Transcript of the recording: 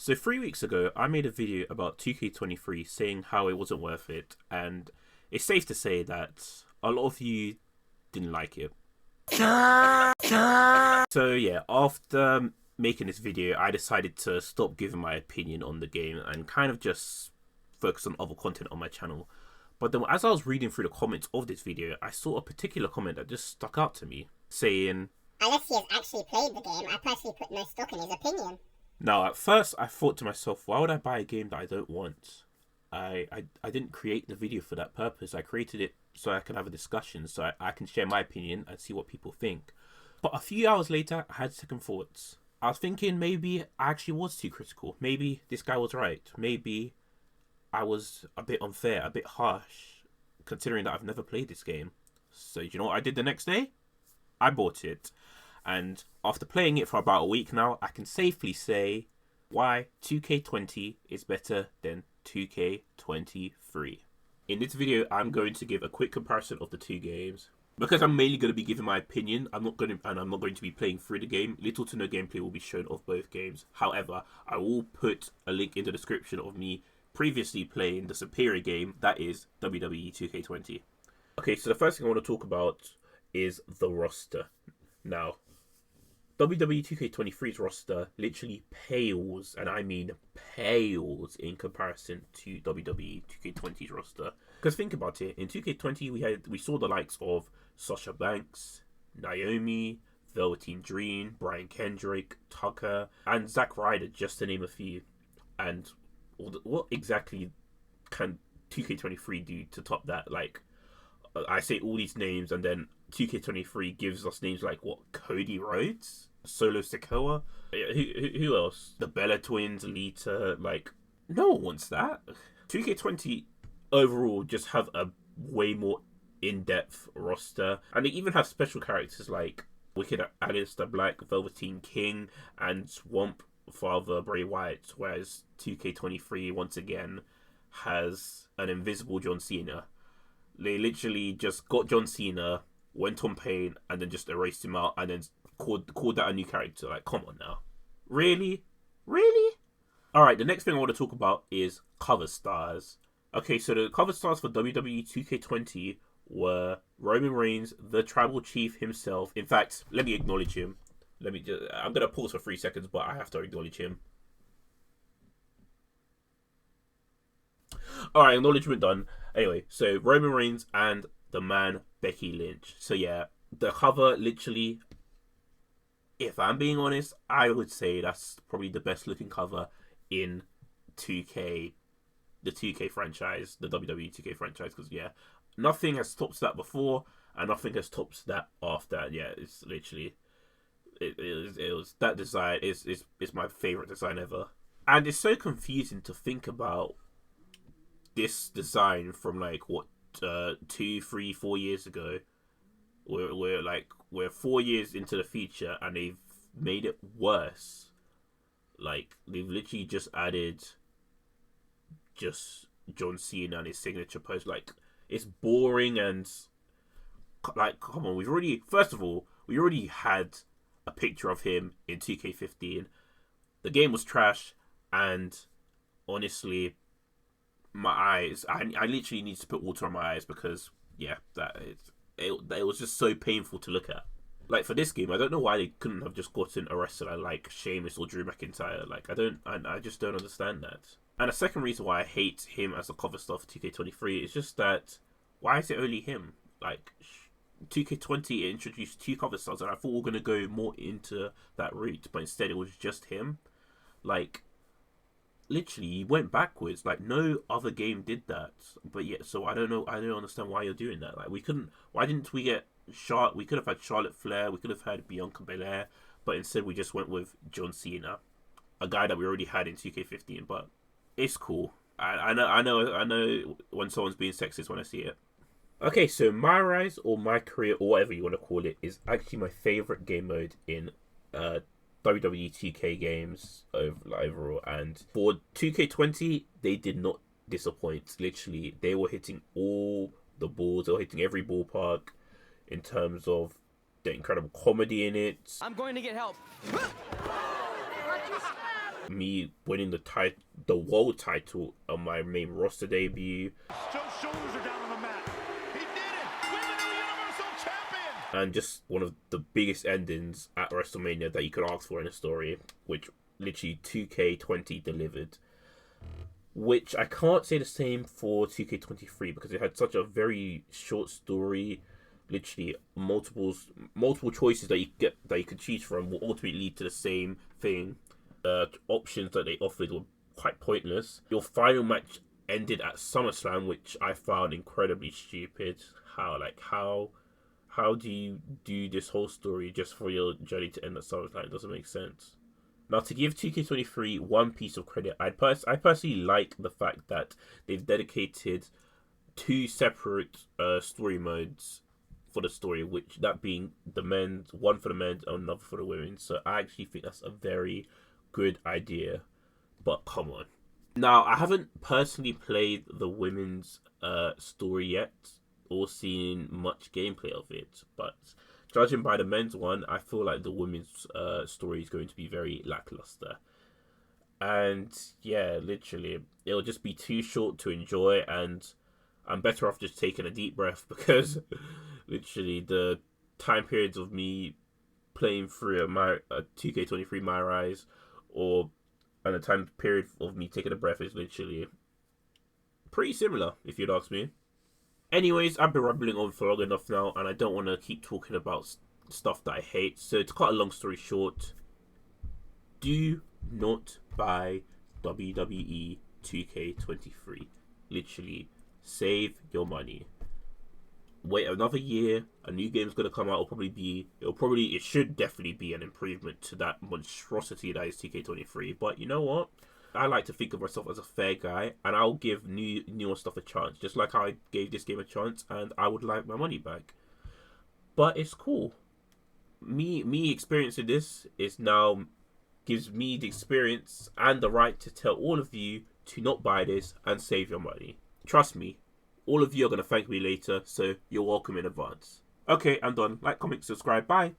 So 3 weeks ago, I made a video about 2K23 saying how it wasn't worth it, and it's safe to say that a lot of you didn't like it. So yeah, after making this video, I decided to stop giving my opinion on the game and kind of just focus on other content on my channel. But then as I was reading through the comments of this video, I saw a particular comment that just stuck out to me, saying, "Unless he has actually played the game, I personally put no stock in his opinion." Now, at first, I thought to myself, why would I buy a game that I don't want? I didn't create the video for that purpose. I created it so I can have a discussion, so I can share my opinion and see what people think. But a few hours later, I had second thoughts. I was thinking maybe I actually was too critical. Maybe this guy was right. Maybe I was a bit unfair, a bit harsh, considering that I've never played this game. So, you know what I did the next day? I bought it. And after playing it for about a week now, I can safely say why 2K20 is better than 2K23. In this video, I'm going to give a quick comparison of the two games. Because I'm mainly going to be giving my opinion, I'm not going to be playing through the game. Little to no gameplay will be shown of both games. However, I will put a link in the description of me previously playing the superior game, that is WWE 2K20. Okay, so the first thing I want to talk about is the roster. Now, WWE 2K23's roster literally pales, and I mean pales, in comparison to WWE 2K20's roster. Because think about it, in 2K20 we saw the likes of Sasha Banks, Naomi, Velveteen Dream, Brian Kendrick, Tucker, and Zack Ryder, just to name a few. And what exactly can 2K23 do to top that? Like, I say all these names, and then 2K23 gives us names like, what, Cody Rhodes? Solo Sikoa? Who else? The Bella Twins, Lita, like, no one wants that. 2K20 overall just have a way more in-depth roster, and they even have special characters like Wicked Aleister Black, Velveteen King, and Swamp Father Bray Wyatt, whereas 2K23 once again has an invisible John Cena. They literally just got John Cena, went on pain, and then just erased him out, and then called that a new character. Like, come on now. Really? Really? Alright, the next thing I want to talk about is cover stars. Okay, so the cover stars for WWE 2K20 were Roman Reigns, the Tribal Chief himself. In fact, let me acknowledge him. I'm going to pause for 3 seconds, but I have to acknowledge him. Alright, acknowledgement done. Anyway, so Roman Reigns and the man Becky Lynch. So yeah, the cover literally, if I'm being honest, I would say that's probably the best looking cover in 2K, the 2K franchise, the WWE 2K franchise, because yeah, nothing has topped that before, and nothing has topped that after. Yeah, it's literally, it was that design is my favorite design ever. And it's so confusing to think about this design from like, what, 2, 3, 4 years ago. We're 4 years into the future, and they've made it worse. Like, they've literally just added just John Cena and his signature pose. Like, it's boring, and like, come on, first of all, we already had a picture of him in 2K15. The game was trash, and honestly, my eyes, I literally need to put water on my eyes, because yeah, it was just so painful to look at. Like, for this game, I don't know why they couldn't have just gotten a wrestler like Sheamus or Drew McIntyre. Like, I just don't understand that. And the second reason why I hate him as a cover star for 2K23 is just that, why is it only him? Like, 2K20 introduced 2 cover stars, and I thought we were going to go more into that route, but instead it was just him. Like, literally, he went backwards. Like, no other game did that. But yeah, so I don't understand why you're doing that. Like, why didn't we get we could have had Charlotte Flair, we could have had Bianca Belair, but instead we just went with John Cena, a guy that we already had in 2K15. But it's cool. I know when someone's being sexist when I see it. Okay, so my rise, or my career, or whatever you want to call it, is actually my favorite game mode in WWE 2K games overall. And for 2K20, they did not disappoint. Literally, they were hitting all the balls. They were hitting every ballpark in terms of the incredible comedy in it. I'm going to get help. me winning the world title on my main roster debut. Joe's shoulders are down on the mat. He did it! Women's Universal Champion! And just one of the biggest endings at WrestleMania that you could ask for in a story, which literally 2K20 delivered. Which I can't say the same for 2K23 because it had such a very short story. Literally multiple choices that you could choose from will ultimately lead to the same thing. Options that they offered were quite pointless. Your final match ended at SummerSlam, which I found incredibly stupid. How do you do this whole story just for your journey to end at SummerSlam? It doesn't make sense. Now, to give 2K23 one piece of credit, I personally like the fact that they've dedicated 2 separate story modes for the story, which that being the men's, one for the men's and another for the women. So I actually think that's a very good idea. But come on. Now, I haven't personally played the women's story yet or seen much gameplay of it, but judging by the men's one, I feel like the women's story is going to be very lackluster. And yeah, literally, it'll just be too short to enjoy, and I'm better off just taking a deep breath because literally the time periods of me playing through a 2K23 My Rise and the time period of me taking a breath is literally pretty similar, if you'd ask me. Anyways, I've been rambling on for long enough now, and I don't want to keep talking about stuff that I hate. So to cut a long story short, do not buy WWE 2K23. Literally, save your money. Wait another year, a new game's gonna come out. It should definitely be an improvement to that monstrosity that is 2K23. But you know what? I like to think of myself as a fair guy, and I'll give newer stuff a chance, just like I gave this game a chance, and I would like my money back. But it's cool. Me experiencing this gives me the experience and the right to tell all of you to not buy this and save your money. Trust me, all of you are gonna thank me later, so you're welcome in advance. Okay, I'm done. Like, comment, subscribe. Bye.